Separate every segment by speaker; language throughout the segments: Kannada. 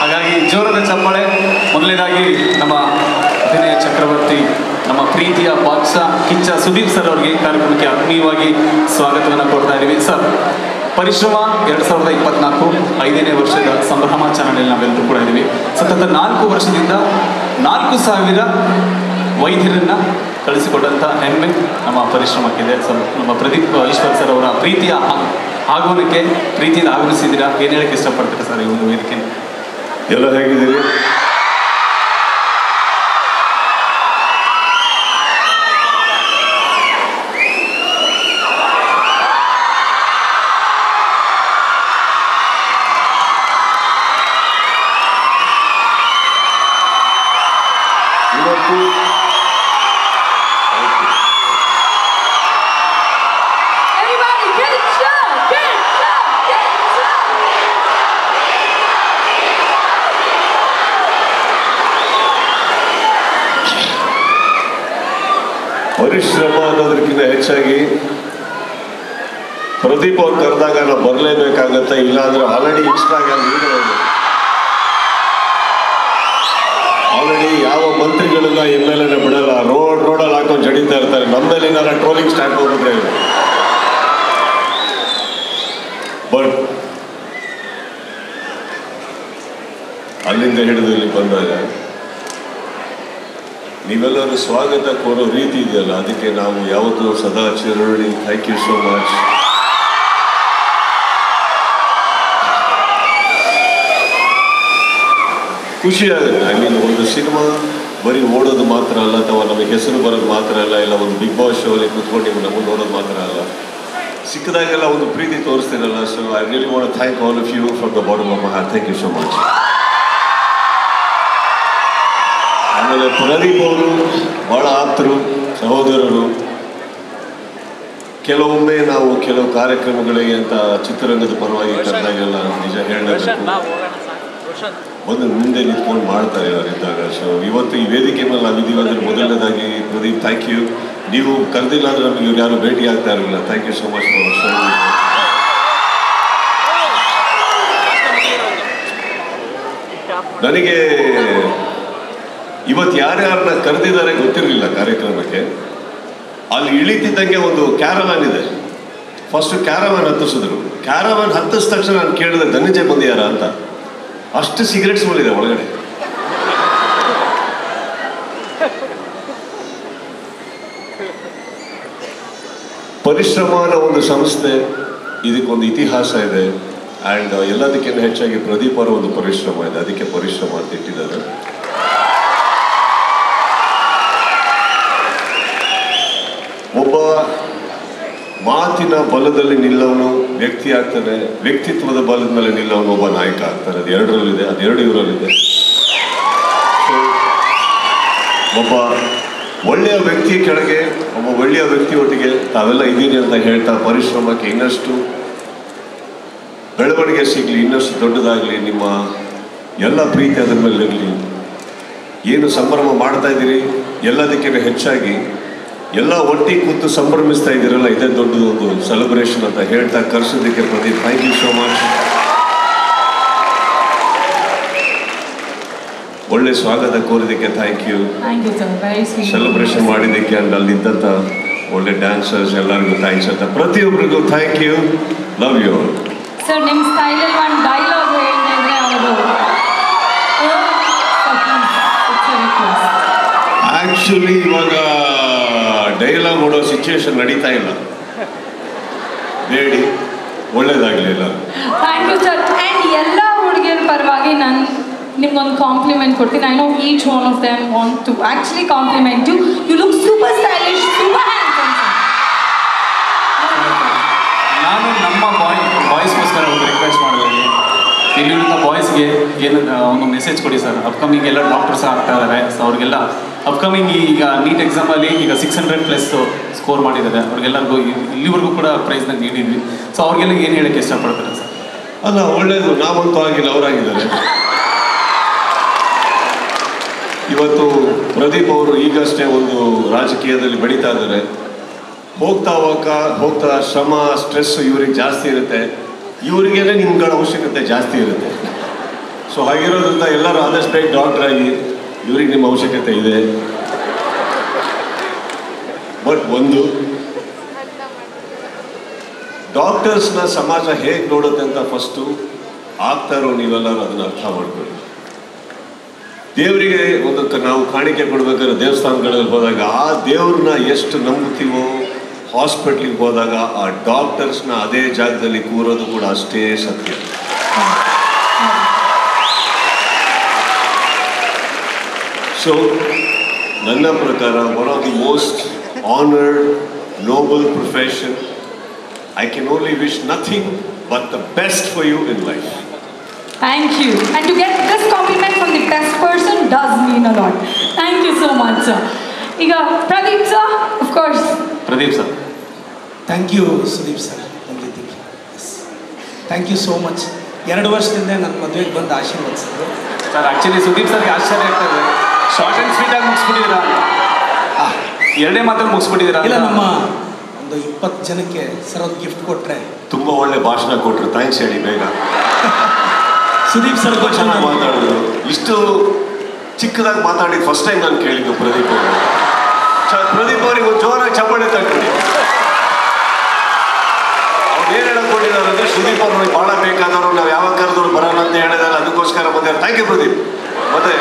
Speaker 1: ಹಾಗಾಗಿ ಜೋರದ ಚಪ್ಪಾಳೆ. ಮೊದಲನೇದಾಗಿ ನಮ್ಮ ಅಭಿನಯ ಚಕ್ರವರ್ತಿ, ನಮ್ಮ ಪ್ರೀತಿಯ ಬಾದ್ಶಾ ಕಿಚ್ಚ ಸುದೀಪ್ ಸರ್ ಅವರಿಗೆ ಕಾರ್ಯಕ್ರಮಕ್ಕೆ ಆತ್ಮೀಯವಾಗಿ ಸ್ವಾಗತವನ್ನು ಕೊಡ್ತಾ ಇದ್ದೀವಿ. ಸರ್, ಪರಿಶ್ರಮ 2024 5ನೇ ವರ್ಷದ ಸಂಭ್ರಮಾಚರಣೆಯಲ್ಲಿ ನಾವೆಲ್ಲರೂ ಕೂಡ ಇದ್ದೀವಿ. ಸತತ 4 ವರ್ಷದಿಂದ 4,000 ವೈದ್ಯರನ್ನು ಕಳಿಸಿಕೊಟ್ಟಂಥ ಹೆಮ್ಮೆ ನಮ್ಮ ಪರಿಶ್ರಮಕ್ಕಿದೆ. ಸರ್, ನಮ್ಮ ಪ್ರದೀಪ್ ಈಶ್ವರ್ ಸರ್ ಅವರ ಪ್ರೀತಿಯ ಆಗಮನಕ್ಕೆ ಪ್ರೀತಿಯಿಂದ ಆಗಮಿಸಿದ್ದೀರಾ. ಏನು ಹೇಳಕ್ಕೆ ಇಷ್ಟಪಡ್ತೀರಾ ಸರ್ ಈ ಒಂದು ವೇದಿಕೆ?
Speaker 2: ಎಲ್ಲ ಹೇಗಿದ್ದೀರಿ? ಪರಿಶ್ರಮ ಅನ್ನೋದಕ್ಕಿಂತ ಹೆಚ್ಚಾಗಿ ಪ್ರದೀಪ್ ಅವ್ರು ಕರೆದಾಗ ನಾವು ಬರಲೇಬೇಕಾಗತ್ತೆ, ಇಲ್ಲ ಅಂದ್ರೆ ಆಲ್ರೆಡಿ ಇನ್ಸ್ಟಾಗ್ರಾಮ್ ಆಲ್ರೆಡಿ ಯಾವ ಮಂತ್ರಿಗಳನ್ನ MLA ಬಿಡಲ್ಲ, ರೋಡಲ್ಲಿ ಹಾಕೊಂಡು ಜಡಿತಾ ಇರ್ತಾರೆ. ನಮ್ಮ ಮೇಲೆ ಏನಾರ ಟ್ರೋಲಿಂಗ್ ಸ್ಟಾರ್ಟ್ ಹೋಗ್ಬಿಟ್ರೆ ಬಟ್ ಅಲ್ಲಿಂದ ಹಿಡಿದು ಇಲ್ಲಿ ಬಂದಾಗ ನೀವೆಲ್ಲರೂ ಸ್ವಾಗತ ಕೋರೋ ರೀತಿ ಇದೆಯಲ್ಲ, ಅದಕ್ಕೆ ನಾವು ಯಾವತ್ತೂ ಸದಾ ಚಿರಋಣಿ. Thank you so much. ಖುಷಿ ಆಗುತ್ತೆ. ಐ ಮೀನ್, ಒಂದು ಸಿನಿಮಾ ಬರೀ ಓಡೋದು ಮಾತ್ರ ಅಲ್ಲ, ಅಥವಾ ನಮಗೆ ಹೆಸರು ಬರೋದು ಮಾತ್ರ ಅಲ್ಲ, ಇಲ್ಲ ಒಂದು ಬಿಗ್ ಬಾಸ್ ಶೋಲಿ ಕೂತ್ಕೊಂಡು ನೀವು ನಮಗೆ ನೋಡೋದು ಮಾತ್ರ ಅಲ್ಲ, ಸಿಕ್ಕದಾಗೆಲ್ಲ ಒಂದು ಪ್ರೀತಿ ತೋರಿಸ್ತೀರಲ್ಲ. So I really want to thank all of you from the bottom of my heart. Thank you so much. ಆಮೇಲೆ ಪ್ರದೀಪ್ ಅವರು ಬಹಳ ಆಪ್ತರು, ಸಹೋದರರು. ಕೆಲವೊಮ್ಮೆ ನಾವು ಕೆಲವು ಕಾರ್ಯಕ್ರಮಗಳಿಗೆ ಅಂತ ಚಿತ್ರರಂಗದ ಪರವಾಗಿ ಕರೆದಾಗೆಲ್ಲ ನಿಜ ಹೇಳಬೇಕು, ಒಂದು ಮುಂದೆ ನಿಂತ್ಕೊಂಡು ಮಾಡ್ತಾರೆ ಅವರಿದ್ದಾಗ. ಸೊ ಇವತ್ತು ಈ ವೇದಿಕೆ ಮೇಲೆ ನಾವಿದ್ದೀವಿ ಅಂದ್ರೆ ಮೊದಲನೇದಾಗಿ ಪ್ರದೀಪ್ ಥ್ಯಾಂಕ್ ಯು. ನೀವು ಕರೆದಿಲ್ಲ ಅಂದ್ರೆ ನಮಗೆ ಇವ್ರು ಯಾರು ಭೇಟಿ ಆಗ್ತಾ ಇರಲಿಲ್ಲ. Thank you so much for show. ನನಗೆ ಇವತ್ತು ಯಾರ್ಯಾರನ್ನ ಕರೆದಿದ್ದಾರೆ ಗೊತ್ತಿರಲಿಲ್ಲ ಕಾರ್ಯಕ್ರಮಕ್ಕೆ. ಅಲ್ಲಿ ಇಳಿತಿದ್ದಂಗೆ ಒಂದು ಕ್ಯಾರವಾನ್ ಇದೆ. First caravan ಹತ್ತಿಸಿದ್ರು. ಕ್ಯಾರವಾನ್ ಹತ್ತಿದ ತಕ್ಷಣ ನಾನು ಕೇಳಿದೆ ಧನಂಜಯ ಬಂದಿಯಾರ ಅಂತ. ಅಷ್ಟು ಸಿಗರೆಟ್ಸ್ಗಳಿದೆ ಒಳಗಡೆ. ಪರಿಶ್ರಮ ಅನ್ನೋ ಒಂದು ಸಂಸ್ಥೆ, ಇದಕ್ಕೊಂದು ಇತಿಹಾಸ ಇದೆ. ಆ್ಯಂಡ್ ಎಲ್ಲದಕ್ಕಿಂತ ಹೆಚ್ಚಾಗಿ ಪ್ರದೀಪ್ ಅವರ ಒಂದು ಪರಿಶ್ರಮ ಇದೆ, ಅದಕ್ಕೆ ಪರಿಶ್ರಮ ಅಂತ ಇಟ್ಟಿದ್ದಾರೆ. ಒಬ್ಬ ಮಾತಿನ ಬಲದಲ್ಲಿ ನಿಲ್ಲವನು ವ್ಯಕ್ತಿ ಆಗ್ತಾನೆ, ವ್ಯಕ್ತಿತ್ವದ ಬಲದ ಮೇಲೆ ನಿಲ್ಲವನು ಒಬ್ಬ ನಾಯಕ ಆಗ್ತಾನೆ. ಅದು ಎರಡರಲ್ಲಿದೆ, ಅದೆರಡು ಇವರಲ್ಲಿದೆ. ಒಬ್ಬ ಒಳ್ಳೆಯ ವ್ಯಕ್ತಿಯ ಕೆಳಗೆ ಒಬ್ಬ ಒಳ್ಳೆಯ ವ್ಯಕ್ತಿಯೊಟ್ಟಿಗೆ ತಾವೆಲ್ಲ ಇದ್ದೀರಿ ಅಂತ ಹೇಳ್ತಾ ಪರಿಶ್ರಮಕ್ಕೆ ಇನ್ನಷ್ಟು ಬೆಳವಣಿಗೆ ಸಿಗಲಿ, ಇನ್ನಷ್ಟು ದೊಡ್ಡದಾಗಲಿ, ನಿಮ್ಮ ಎಲ್ಲ ಪ್ರೀತಿ ಅದರ ಮೇಲೆ ಇರಲಿ. ಏನು ಸಂಭ್ರಮ ಮಾಡ್ತಾ ಇದ್ದೀರಿ ಎಲ್ಲದಕ್ಕಿಂತ ಹೆಚ್ಚಾಗಿ ಎಲ್ಲ ಒಟ್ಟಿಗೆ ಕೂತು ಸಂಭ್ರಮಿಸ್ತಾ ಇದ್ದೀರಲ್ಲ, ಇದೇ ದೊಡ್ಡದೊಂದು ಸೆಲೆಬ್ರೇಷನ್ ಅಂತ ಹೇಳ್ತಾ ಕರ್ಸೋದಕ್ಕೆ Pradeep thank you so much. ಒಳ್ಳೆ ಸ್ವಾಗತ ಕೋರಿದ್ದಕ್ಕೆ ಥ್ಯಾಂಕ್ ಯು. ಸೆಲೆಬ್ರೇಷನ್ ಮಾಡಿದ್ದಕ್ಕೆ ಅಂಡ್ ಅಲ್ಲಿದ್ದಂಥ ಒಳ್ಳೆ ಡ್ಯಾನ್ಸರ್ಸ್ ಎಲ್ಲರಿಗೂ ಥ್ಯಾಂಕ್ಸ್ ಅಂತ ಪ್ರತಿಯೊಬ್ಬರಿಗೂ thank you. Love you.
Speaker 3: Sir, ನಿಮ್ಮ ಸ್ಟೈಲಲ್ಲಿ ಒಂದು ಡೈಲಾಗ್ ಹೇಳಿದ್ರೆ ಅವರು
Speaker 2: ಆಕ್ಚುಲಿ ಇವಾಗ ಡೈಲಾಗ್ ನೋಡೋ ಸಿಚುವೇಶನ್ ನಡೀತಾ ಇಲ್ಲ. ಬೇಡಿ, ಒಳ್ಳೇದಾಗಲಿಲ್ಲ.
Speaker 3: Thank you sir. ಆ್ಯಂಡ್ ಎಲ್ಲ ಹುಡುಗಿಯರ ಪರವಾಗಿ ನಾನು ನಿಮ್ಗೊಂದು ಕಾಂಪ್ಲಿಮೆಂಟ್ ಕೊಡ್ತೀನಿ. I know each one of them want to actually compliment you. You look super stylish, super handsome.
Speaker 1: ನಾನು ನಮ್ಮ ಬಾಯ್ಸ್ಗೋಸ್ಕರ ಒಂದು ರಿಕ್ವೆಸ್ಟ್ ಮಾಡಿದ್ದೀನಿ. ಇಲ್ಲಿರುವಂಥ ಬಾಯ್ಸ್ಗೆ ಏನು ಒಂದು ಮೆಸೇಜ್ ಕೊಡಿ ಸರ್. ಅಪ್ಕಮಿಂಗ್ ಎಲ್ಲ ಡಾಕ್ಟರ್ಸ್ ಆಗ್ತಾ ಇದ್ದಾರೆ. ಸೊ ಅವ್ರಿಗೆಲ್ಲ ಅಪ್ಕಮಿಂಗ್ ಈಗ ನೀಟ್ ಎಕ್ಸಾಮಲ್ಲಿ ಈಗ 600+ ಸ್ಕೋರ್ ಮಾಡಿದ್ದಾರೆ. ಅವ್ರಿಗೆಲ್ಲರಿಗೂ ಇಲ್ಲಿವರೆಗೂ ಕೂಡ ಪ್ರೈಸ್ನ ನೀಡಿದ್ವಿ. ಸೊ ಅವ್ರಿಗೆಲ್ಲ ಏನು ಹೇಳೋಕ್ಕೆ ಇಷ್ಟಪಡ್ತಾರೆ ಸರ್?
Speaker 2: ಅಲ್ಲ, ಒಳ್ಳೇದು. ನಾವಂತೂ ಆಗಿಲ್ಲ, ಅವರಾಗಿದ್ದಾರೆ. ಇವತ್ತು ಪ್ರದೀಪ್ ಅವರು ಈಗಷ್ಟೇ ಒಂದು ರಾಜಕೀಯದಲ್ಲಿ ಬೆಳೀತಾ ಇದ್ದಾರೆ. ಹೋಗ್ತಾ ಶ್ರಮ, ಸ್ಟ್ರೆಸ್ ಇವ್ರಿಗೆ ಜಾಸ್ತಿ ಇರುತ್ತೆ. ಇವರಿಗೇನೆ ನಿಮ್ಗಳ ಅವಶ್ಯಕತೆ ಜಾಸ್ತಿ ಇರುತ್ತೆ. ಸೊ ಹಾಗಿರೋದ್ರಿಂದ ಎಲ್ಲರೂ ಆದಷ್ಟು ಬೇಗ ಡಾಕ್ಟರ್ ಆಗಿ, ಇವ್ರಿಗೆ ನಿಮ್ಮ ಅವಶ್ಯಕತೆ ಇದೆ. ಬಟ್ ಒಂದು ಡಾಕ್ಟರ್ಸ್ನ ಸಮಾಜ ಹೇಗೆ ನೋಡುತ್ತೆ ಅಂತ ಫಸ್ಟು ಆಗ್ತಾರೋ ನೀವೆಲ್ಲರೂ ಅದನ್ನ ಅರ್ಥ ಮಾಡ್ಕೊಳ್ಳಿ. ದೇವರಿಗೆ ಒಂದು ನಾವು ಕಾಣಿಕೆ ಕೊಡ್ಬೇಕಾದ್ರೆ ದೇವಸ್ಥಾನಗಳಲ್ಲಿ ಹೋದಾಗ ಆ ದೇವ್ರನ್ನ ಎಷ್ಟು ನಂಬ್ತೀವೋ, ಹಾಸ್ಪಿಟ್ಲಿಗೆ ಹೋದಾಗ ಆ ಡಾಕ್ಟರ್ಸ್ನ ಅದೇ ಜಾಗದಲ್ಲಿ ಕೂರೋದು ಕೂಡ ಅಷ್ಟೇ ಸತ್ಯ. ಸೊ ನನ್ನ ಪ್ರಕಾರ one of the most honoured noble profession. I can only wish nothing but the best for you in life.
Speaker 3: Thank you. And to get this compliment from the best person does mean a lot. Thank you so much, sir. Iga Pradeep sir, of course.
Speaker 1: Pradeep sir.
Speaker 4: Thank you, Sudeep sir. Yes. Thank you so much. 2 ವರ್ಷದಿಂದ ನನ್ನ ಮದುವೆಗೆ ಬಂದು ಆಶೀರ್ವದಿಸಿದ್ರು.
Speaker 1: ಸರ್ ಆಕ್ಚುಲಿ ಸುದೀಪ್ ಸರ್ಗೆ ಆಶ್ಚರ್ಯ ಆಗ್ತದೆ, ಶಾರ್ಟ್ ಆ್ಯಂಡ್ ಸ್ವೀಟ್ ಆಗಿ ಮುಗಿಸ್ಬಿಟ್ಟಿದ್ದೀರಾ, 2 ಮಾತಲ್ಲಿ ಮುಗಿಸ್ಬಿಟ್ಟಿದ್ದೀರಾ.
Speaker 4: ಇಲ್ಲ, ನಮ್ಮ ಒಂದು 20 ಜನಕ್ಕೆ ಸರ್ ಒಂದು ಗಿಫ್ಟ್ ಕೊಟ್ಟರೆ.
Speaker 2: ತುಂಬ ಒಳ್ಳೆ ಭಾಷಣ ಕೊಟ್ಟರು, ಥ್ಯಾಂಕ್ಸ್ ಹೇಳಿ ಬೇಗ.
Speaker 4: ಸುದೀಪ್ ಸರ್
Speaker 2: ಚೆನ್ನಾಗಿ ಮಾತಾಡಿದ್ರು. ಇಷ್ಟು ಚಿಕ್ಕದಾಗಿ ಮಾತಾಡಿ ಫಸ್ಟ್ ಟೈಮ್ ನಾನು ಕೇಳಿದ್ದು ಪ್ರದೀಪ್ ಅವರು. ಪ್ರದೀಪ್ ಅವರಿಗೆ ಒಂದು ಜೋರಾಗಿ ಚಪ್ಪಾಳೆ ತಗೊಳ್ಳಿ. ಅವ್ರು ಏನು ಹೇಳಕೊಂಡಿದ್ದಾರೆ ಅಂದರೆ ಸುದೀಪ್ ಅವ್ರಿಗೆ ಭಾಳ ಬೇಕಾದವರು, ನಾವು ಯಾವಾಗ ಕರೆದವರು ಬರೋಣ ಅಂತ ಹೇಳಿದಾರೆ, ಅದಕ್ಕೋಸ್ಕರ ಬಂದಿದ್ದಾರೆ. Thank you Pradeep. ಮತ್ತೆ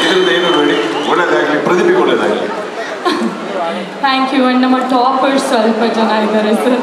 Speaker 2: ಇದರಿಂದ ಏನು ಬೇಡಿ, ಒಳ್ಳೇದಾಗಲಿ, ಪ್ರದೀಪಿಗೆ ಒಳ್ಳೇದಾಗಲಿ.
Speaker 3: Thank you. And ನಮ್ಮ ಟಾಪರ್ಸ್ ಸ್ವಲ್ಪ ಜನ ಇದ್ದಾರೆ ಸರ್.